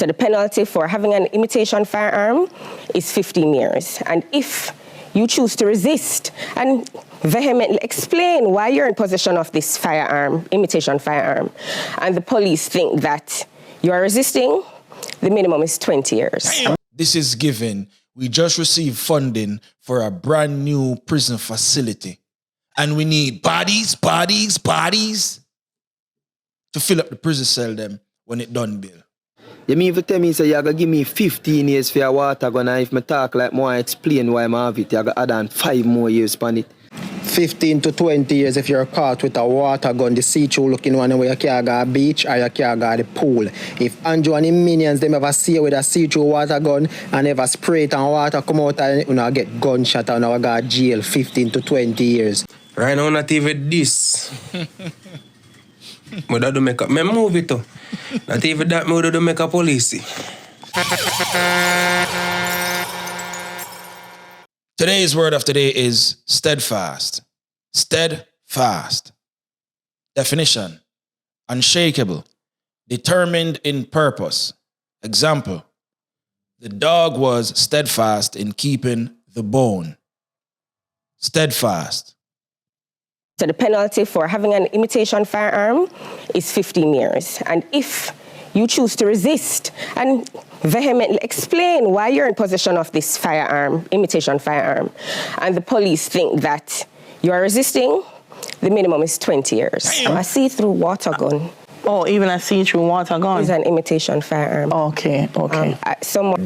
So the penalty for having an imitation firearm is 15 years. And if you choose to resist and vehemently explain why you're in possession of this firearm, imitation firearm, and the police think that you are resisting, the minimum is 20 years. This is given. We just received funding for a brand new prison facility. And we need bodies to fill up the prison cell them when it done, Bill. You mean to tell me, so you're going to give me 15 years for your water gun, and if I talk like more, I explain why I have it, you're going to add on 5 more years on it? 15 to 20 years if you're caught with a water gun, the see-through looking one where you can't go to the beach or you can't go to the pool. If Andrew and the minions, them ever see you with a see-through water gun and ever spray it and water come out and you get gunshot and you go to jail 15 to 20 years. Right now, not even this. But I do make up. Me move it too. Not even that, me do make a policy. Today's word of the day is steadfast. Steadfast. Definition: unshakable, determined in purpose. Example: the dog was steadfast in keeping the bone. Steadfast. So the penalty for having an imitation firearm is 15 years. And if you choose to resist and vehemently explain why you're in possession of this firearm, imitation firearm, and the police think that you are resisting, the minimum is 20 years. A see-through water gun. Oh, even a see-through water gun? Is an imitation firearm. Okay.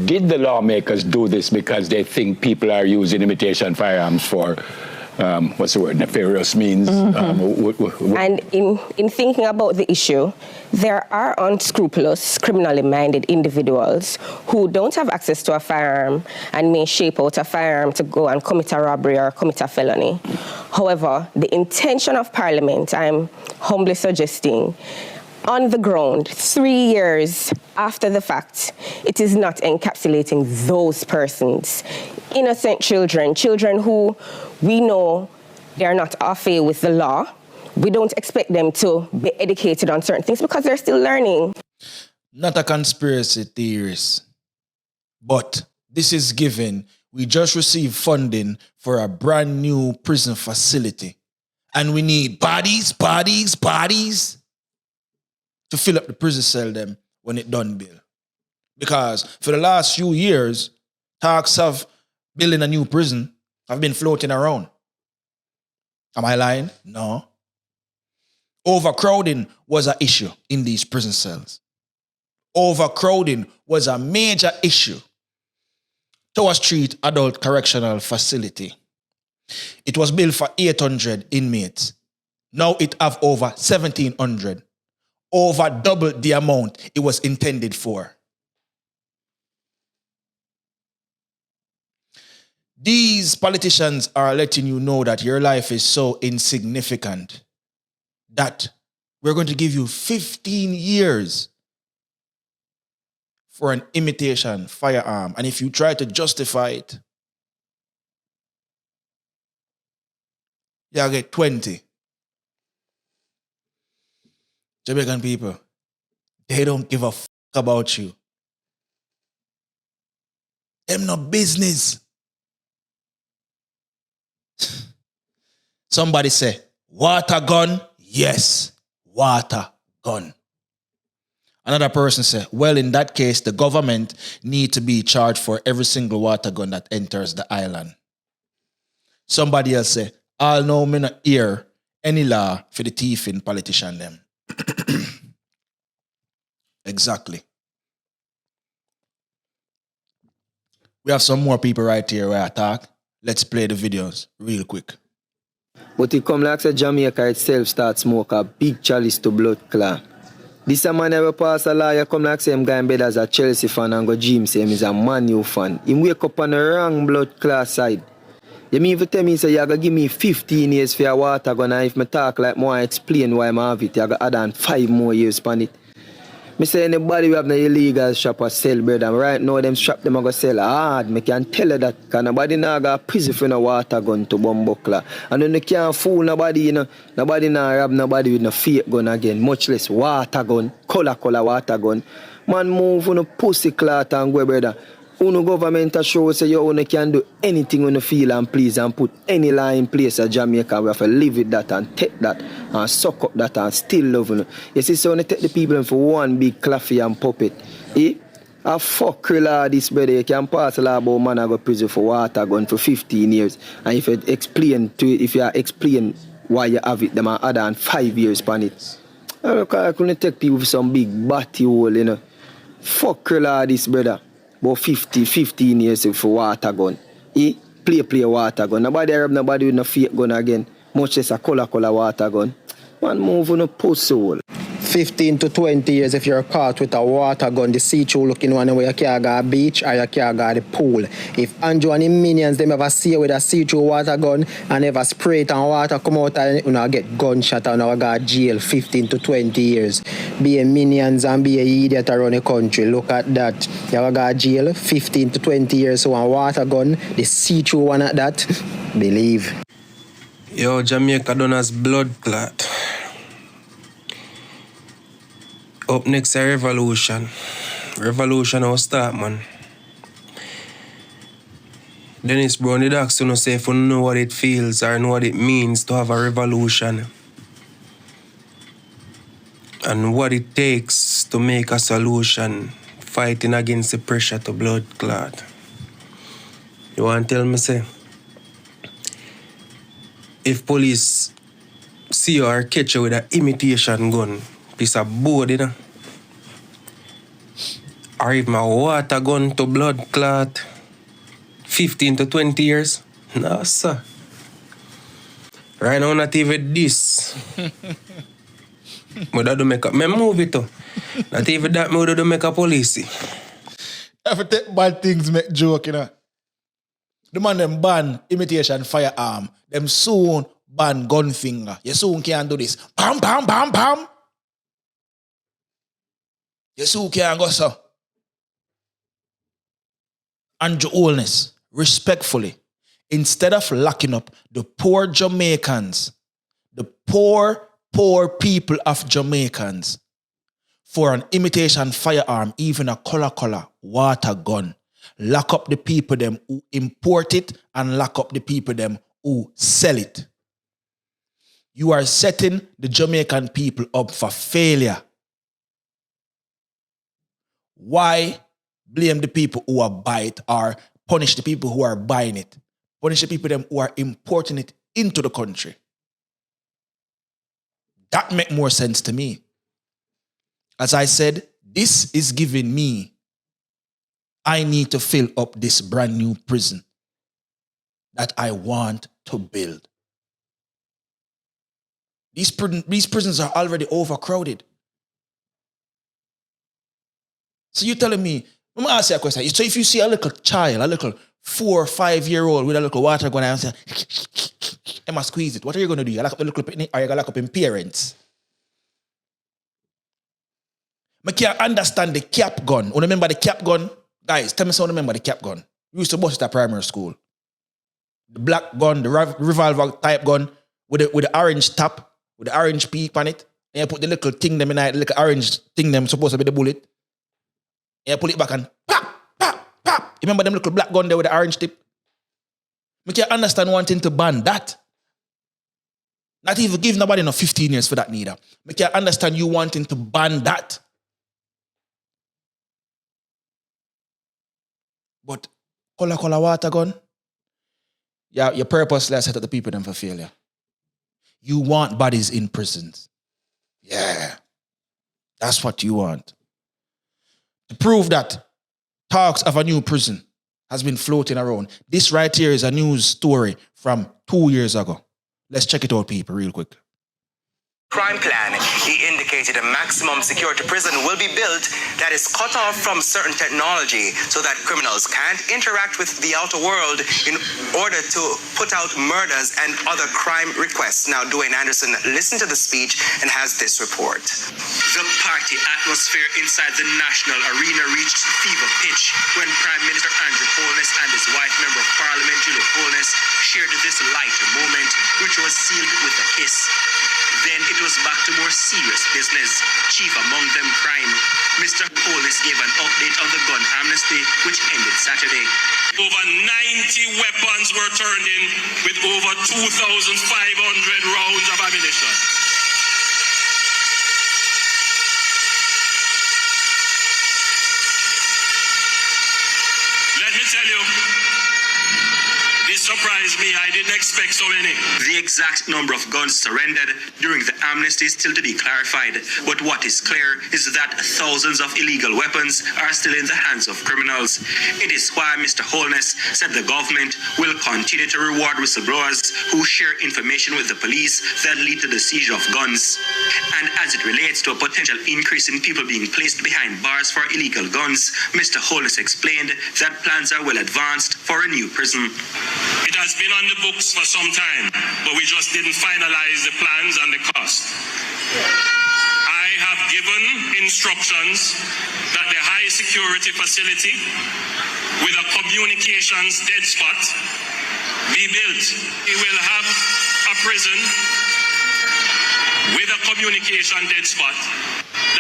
Did the lawmakers do this because they think people are using imitation firearms for nefarious means? And in thinking about the issue, there are unscrupulous, criminally minded individuals who don't have access to a firearm and may shape out a firearm to go and commit a robbery or commit a felony. However, the intention of Parliament, I'm humbly suggesting, on the ground, 3 years after the fact, it is not encapsulating those persons. Innocent children who we know they are not au fait with the law. We don't expect them to be educated on certain things because they're still learning. Not a conspiracy theorist, but this is given. We just received funding for a brand new prison facility. And we need bodies to fill up the prison cell them when it done, Bill. Because for the last few years, talks of building a new prison have been floating around. Am I lying? No. Overcrowding was an issue in these prison cells. Overcrowding was a major issue. Tower Street Adult Correctional Facility. It was built for 800 inmates. Now it have over 1,700. Over double the amount it was intended for. These politicians are letting you know that your life is so insignificant that we're going to give you 15 years for an imitation firearm. And if you try to justify it, you'll get 20. Jamaican people, they don't give a fuck about you. Them no business. Somebody say, water gun? Yes, water gun. Another person say, well, in that case, the government need to be charged for every single water gun that enters the island. Somebody else say, I'll know me not hear any law for the thieving politician them. Exactly. We have some more people right here where I talk. Let's play the videos real quick. But it come like say Jamaica itself start smoke a big chalice to blood clot. This a man ever pass a law, you come like say him guy in bed as a Chelsea fan and go gym say him is a Man U fan. Him wake up on the wrong blood clot side. You mean to tell me say you're going to give me 15 years for your water gun, and if I talk like more, I explain why I have it, you're going to add on 5 more years on it. I say anybody who have no illegal shop or sell bread, and right now them shop them are going to sell hard. I can tell you that, because nobody now got prison for no water gun to bomb buckler. And then you can't fool nobody, you know. Nobody now rob nobody with no fake gun again, much less water gun, color water gun. Man move on a pussy clot and go, brother. Uno government a show say you only can do anything on the feel and please and put any law in place at Jamaica. We have to live with that and take that and suck up that and still love it. You see, so when you take the people for one big claffy and puppet, a fuck law this, brother. You can pass a law about man I go prison for water gun for 15 years. And if you explain why you have it, them are other than 5 years on it. I couldn't take people for some big batty hole, you know. Fuck law this, brother. About 15 years for water gun. Play water gun. Nobody have nobody with no fake gun again. Much less a color water gun. Man move on a post hole. 15 to 20 years if you're caught with a water gun, the see-through looking one where you can't go to the beach or you can't go to the pool. If Andrew and him minions them ever see you with a see-through water gun and ever spray it and water come out and you get gunshot and you go to jail 15 to 20 years. Be a minions and be a idiot around the country. Look at that. You ever go to jail 15 to 20 years so a water gun, the see-through one at that, believe. Yo, Jamaica done as blood clot. Up next a revolution. Revolution will start, man. Dennis Brown did ask you say if you know what it feels or know what it means to have a revolution. And what it takes to make a solution fighting against the pressure to blood clot. You want to tell me, say, if police see you or catch you with an imitation gun, piece of board, you know? Or if my water gun to blood clot, 15 to 20 years? No, sir. Right now, not even this. But that do make up. Me move it too. Not even that, me do make a policy. If you take bad things, make joke, you know. The man them ban imitation firearm. Them soon ban gun finger. You soon can't do this. Bam, bam, bam, bam. You soon can't go, so. Andrew Holness, respectfully, instead of locking up the poor Jamaicans, the poor people of Jamaicans for an imitation firearm, even a color water gun, lock up the people them who import it and lock up the people them who sell it. You are setting the Jamaican people up for failure. Why blame the people who are buying it or punish the people who are buying it? Punish the people them who are importing it into the country. That make more sense to me. As I said, this is giving me, I need to fill up this brand new prison that I want to build. These prisons are already overcrowded. So you're telling me, let me ask you a question. So if you see a little child, a little 4 or 5 year old with a little water gun and say, Emma squeeze it, what are you going to do? You lock up the little picnic or you going to lock up in parents? I can't understand the cap gun. You remember the cap gun? Guys, tell me someone remember the cap gun. We used to bust it at primary school. The black gun, the revolver type gun with the orange top, with the orange peak on it. And you put the little thing them in it, the little orange thing them supposed to be the bullet. And you pull it back and pop, pop, pop. You remember them little black gun there with the orange tip? I can't understand wanting to ban that. Not even give nobody no 15 years for that neither. I can't understand you wanting to ban that. But color water gun, yeah, your purposely set up the people them for failure. You want bodies in prisons. Yeah. That's what you want. To prove that talks of a new prison has been floating around. This right here is a news story from 2 years ago. Let's check it out, people, real quick. Crime plan. He indicated a maximum security prison will be built that is cut off from certain technology so that criminals can't interact with the outer world in order to put out murders and other crime requests. Now, Dwayne Anderson listened to the speech and has this report. The party atmosphere inside the National Arena reached fever pitch when Prime Minister Andrew Holness and his wife, Member of Parliament Julie Holness, shared this lighter moment, which was sealed with a kiss. Then it was back to more serious business. Chief among them crime. Mr. Holness gave an update on the gun amnesty, which ended Saturday. Over 90 weapons were turned in with over 2,500 rounds of ammunition. Let me tell you, this surprised me. I didn't expect so many. The exact number of guns surrendered during the amnesty is still to be clarified. But what is clear is that thousands of illegal weapons are still in the hands of criminals. It is why Mr. Holness said the government will continue to reward whistleblowers who share information with the police that lead to the seizure of guns. And as it relates to a potential increase in people being placed behind bars for illegal guns, Mr. Holness explained that plans are well advanced for a new prison. It has been on the books for some time, but we just didn't finalize the plans and the cost. I have given instructions that the high security facility with a communications dead spot be built. We will have a prison with a communication dead spot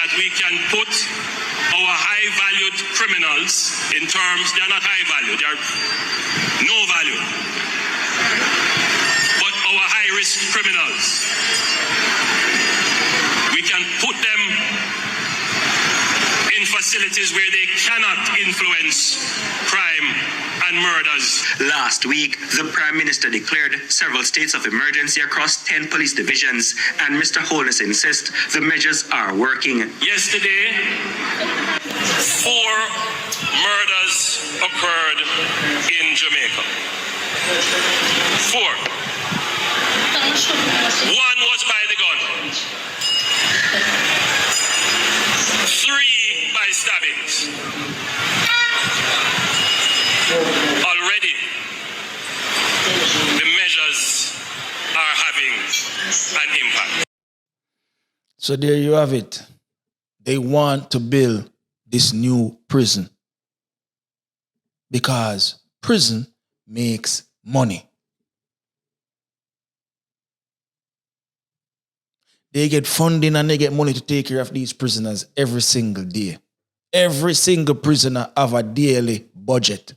that we can put our high-valued criminals in terms, they're not high-value, they're no value. But our high-risk criminals, we can put them in facilities where they cannot influence crime and murders. Last week, the Prime Minister declared several states of emergency across 10 police divisions, and Mr. Holness insists the measures are working. Yesterday, 4 murders occurred in Jamaica. 4. One was by the gun. 3 by stabbings. Already, the measures are having an impact. So there you have it. They want to build this new prison because prison makes money. They get funding and they get money to take care of these prisoners every single day. Every single prisoner have a daily budget.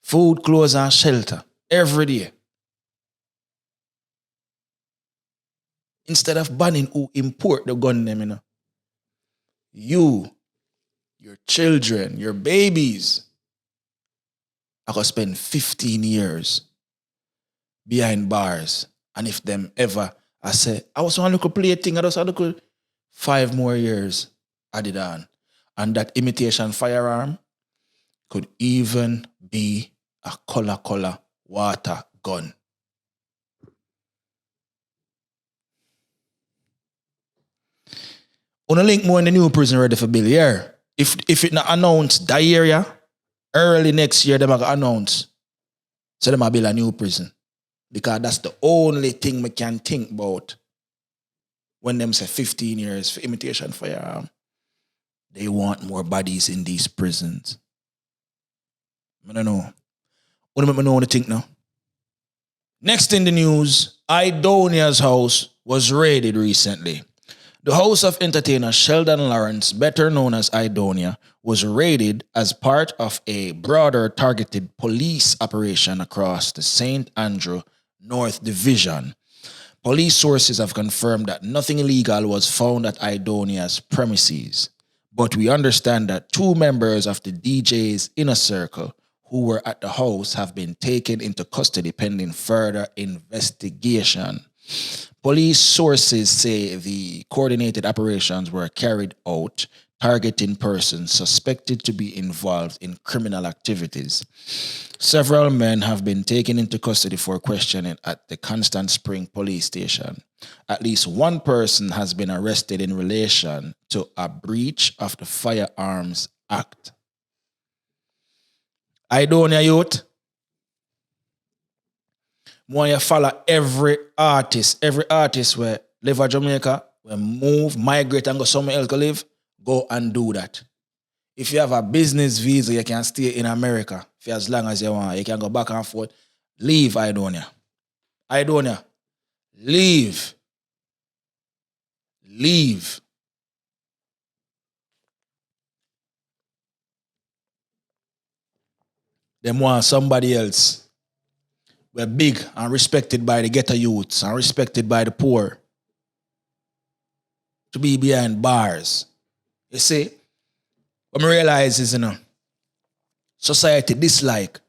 Food, clothes, and shelter every day. Instead of banning who import the gun them, you know. You, your children, your babies are going to spend 15 years behind bars. And if them ever, I say, I was one little play thing, I just had a 5 more years added on. And that imitation firearm could even be a color water gun. On a link more in the new prison ready for bill, yeah. If it not announced that area, early next year, they might announce. So they might build a new prison. Because that's the only thing we can think about when them say 15 years for imitation firearm. They want more bodies in these prisons. I don't know. What do you know what to think now? Next in the news, Aidonia's house was raided recently. The house of entertainer Sheldon Lawrence, better known as Aidonia, was raided as part of a broader targeted police operation across the St. Andrew North Division. Police sources have confirmed that nothing illegal was found at Aidonia's premises, but we understand that 2 members of the DJ's inner circle who were at the house have been taken into custody pending further investigation. Police sources say the coordinated operations were carried out targeting persons suspected to be involved in criminal activities. Several men have been taken into custody for questioning at the Constant Spring police station. At least 1 person has been arrested in relation to a breach of the Firearms Act. Aidonia youth, want you follow every artist where live in Jamaica, where move, migrate and go somewhere else to live, go and do that. If you have a business visa, you can stay in America for as long as you want. You can go back and forth. Leave Aidonia. Aidonia, Leave. Them want somebody else. We're big and respected by the ghetto youths and respected by the poor to be behind bars. You see, what I realize is, society dislike,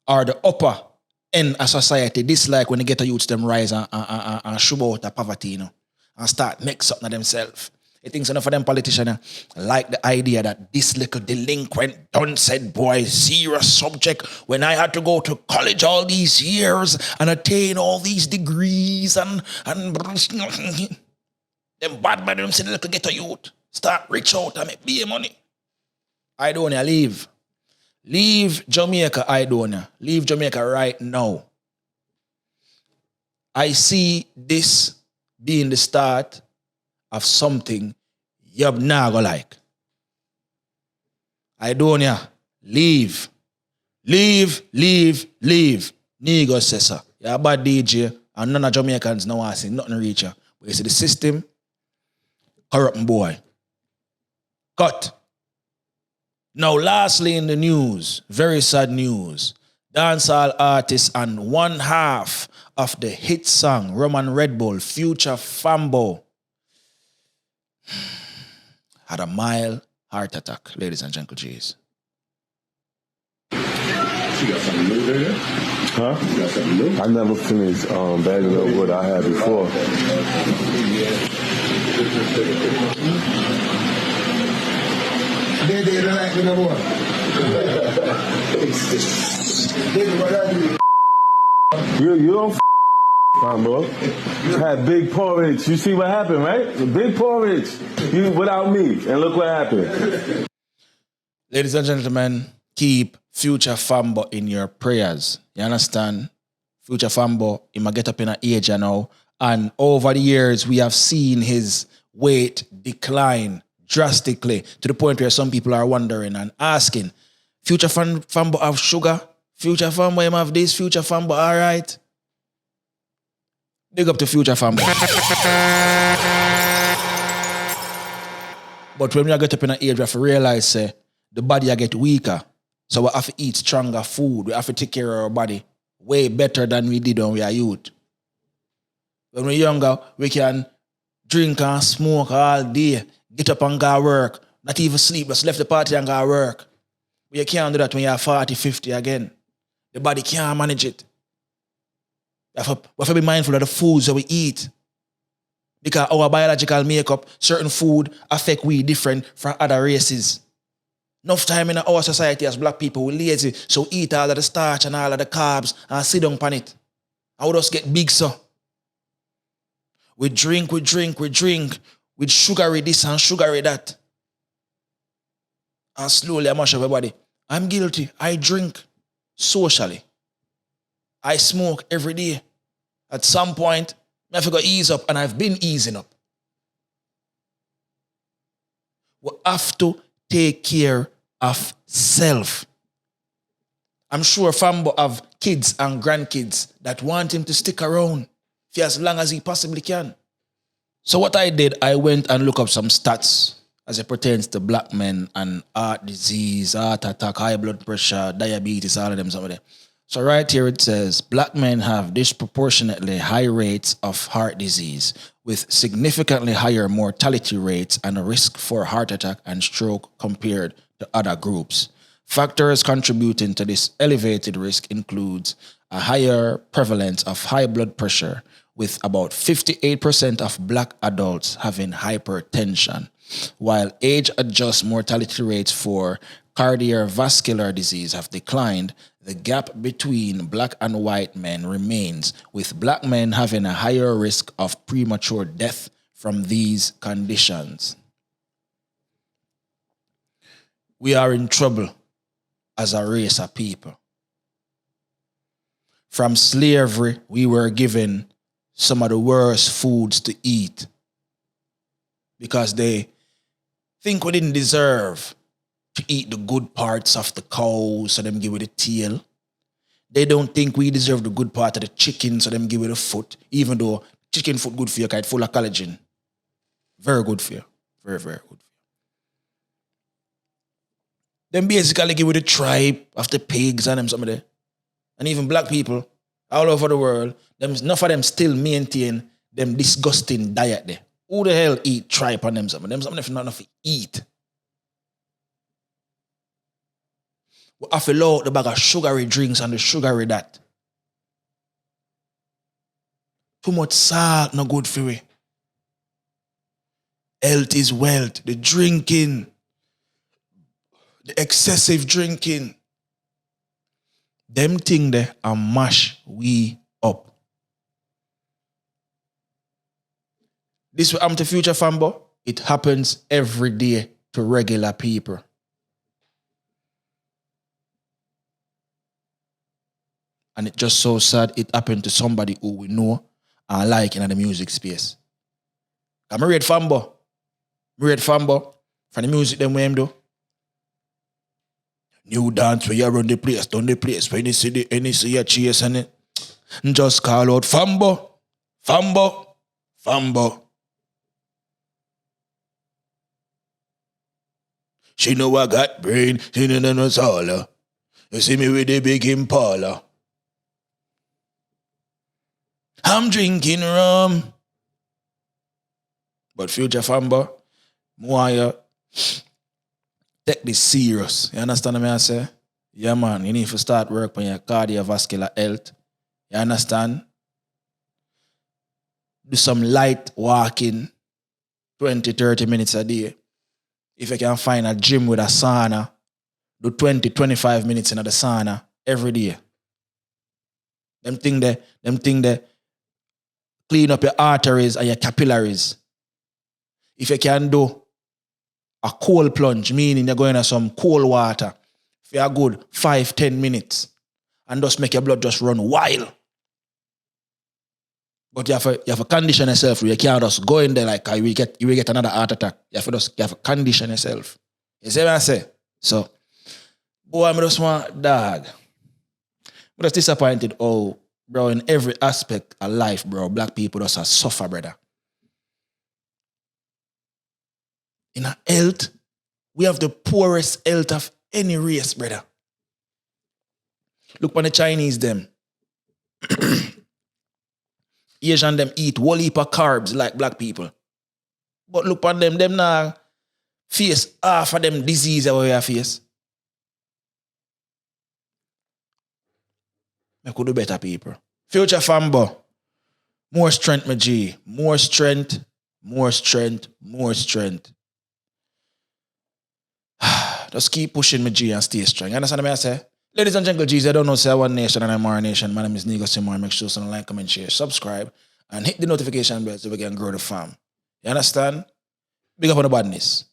or the upper end of society dislike when the ghetto youths them rise and shove out of poverty, and start make something of themselves. He thinks enough of them politicians like the idea that this little delinquent done said boy, serious subject, when I had to go to college all these years and attain all these degrees and them bad by them say the little ghetto youth start reach out and make beer money. Aidonia, leave. Leave Jamaica, Aidonia. Leave Jamaica right now. I see this being the start of something you're not gonna like. Aidonia, leave. Leave. Nego says so. You're a bad DJ and none of Jamaicans know I say nothing reach you. But you see the system, corrupt boy. Cut. Now, lastly in the news, very sad news. Dancehall artist and one half of the hit song Roman Red Bull, Future Fambo, had a mild heart attack, ladies and gentlemen. You got something new there? Huh? You got something new? I never finished bagging up what I had before. They don't like me no more. You don't Fambo. Had big porridge. You see what happened, right? Big porridge. You without me, and look what happened. Ladies and gentlemen, keep Future Fambo in your prayers. You understand? Future Fambo, he might get up in an age now, and over the years we have seen his weight decline drastically to the point where some people are wondering and asking, Future Fambo have sugar? Future Fambo him have this? Future Fambo all right? Big up to Future Fambo. But when we get up in an age, we have to realize the body get weaker. So we have to eat stronger food. We have to take care of our body way better than we did when we are youth. When we're younger, we can drink and smoke all day, get up and go work, not even sleep, just left the party and go work. But you can't do that when you're 40, 50 again. The body can't manage it. We have to be mindful of the foods that we eat. Because our biological makeup, certain food affect we different from other races. Enough time in our society as black people, we lazy, so eat all of the starch and all of the carbs and sit down on it. And we just get big so. We drink with sugary this and sugary that. And slowly I mash up everybody. I'm guilty. I drink socially. I smoke every day. At some point, I have to go ease up, and I've been easing up. We have to take care of self. I'm sure Fambo have kids and grandkids that want him to stick around for as long as he possibly can. So what I did, I went and looked up some stats as it pertains to black men and heart disease, heart attack, high blood pressure, diabetes, all of them, some of them. So right here it says, black men have disproportionately high rates of heart disease with significantly higher mortality rates and a risk for heart attack and stroke compared to other groups. Factors contributing to this elevated risk includes a higher prevalence of high blood pressure, with about 58% of black adults having hypertension, while age-adjusted mortality rates for cardiovascular disease have declined. The gap between black and white men remains, with black men having a higher risk of premature death from these conditions. We are in trouble as a race of people. From slavery, we were given some of the worst foods to eat because they think we didn't deserve to eat the good parts of the cow, so them give it the tail. They don't think we deserve the good part of the chicken, so them give it the foot, even though chicken foot good for you, because it's full of collagen. Very good for you. Very, very good. Them basically give it the tribe of the pigs and them some of them. And even black people all over the world, enough of them still maintain them disgusting diet there. Who the hell eat tripe on them some of them? Some of them not enough to eat. We have to load the bag of sugary drinks and the sugary that. Too much salt, no good for we. Health is wealth. The drinking, the excessive drinking, them thing there and mash we up. This will happen to future Fambo. It happens every day to regular people. And it's just so sad it happened to somebody who we know and like in the music space. I'm read Fambo. Read Fambo. For the music them way him do. New dance where you run the place, down the place. When you see you chase and it. Just call out Fambo. Fambo. Fambo. She know I got brain, she know no solar. You see me with the big Impala. I'm drinking rum. But future Fambo, more you take this serious. You understand what I say? Yeah, man, you need to start work on your cardiovascular health. You understand? Do some light walking, 20, 30 minutes a day. If you can find a gym with a sauna, do 20, 25 minutes in the sauna every day. Them thing there, clean up your arteries and your capillaries. If you can do a cold plunge, meaning you're going to some cold water for a good 5-10 minutes and just make your blood just run wild. But you have to condition yourself. You can't just go in there like you will get another heart attack. You have to condition yourself. You see what I say? So, boy, I just want dog. I'm just disappointed. Oh, bro, in every aspect of life, bro, black people just suffer, brother. In our health, we have the poorest health of any race, brother. Look on the Chinese, them. Asian, them eat whole heap of carbs like black people. But look on them now face half of them disease that we have face. I could do better, people. Future Fambo. More strength, my G. More strength, more strength, more strength. Just keep pushing, my G, and stay strong. You understand what I say? Ladies and gentlemen, G's, I don't know, say one nation and I'm our nation. My name is negusimara. Make sure you like, comment, share, subscribe, and hit the notification bell so we can grow the farm. You understand? Big up on the badness.